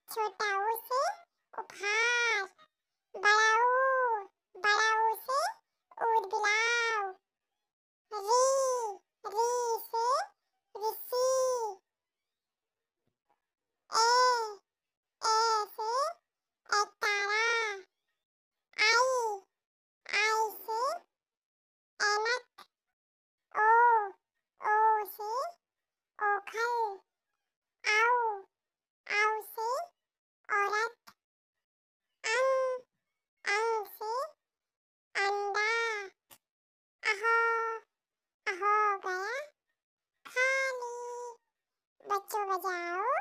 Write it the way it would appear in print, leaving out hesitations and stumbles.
छोटा ऊ से उपहार। बड़ा ऊ से ऊद बिलाव। री से ऋषि। ए से एकतारा। आई से ऐनक। ओ से ओखल। औ से औरत। अंग से अंडा। अहो गया खाली। बच्चों बजाओ।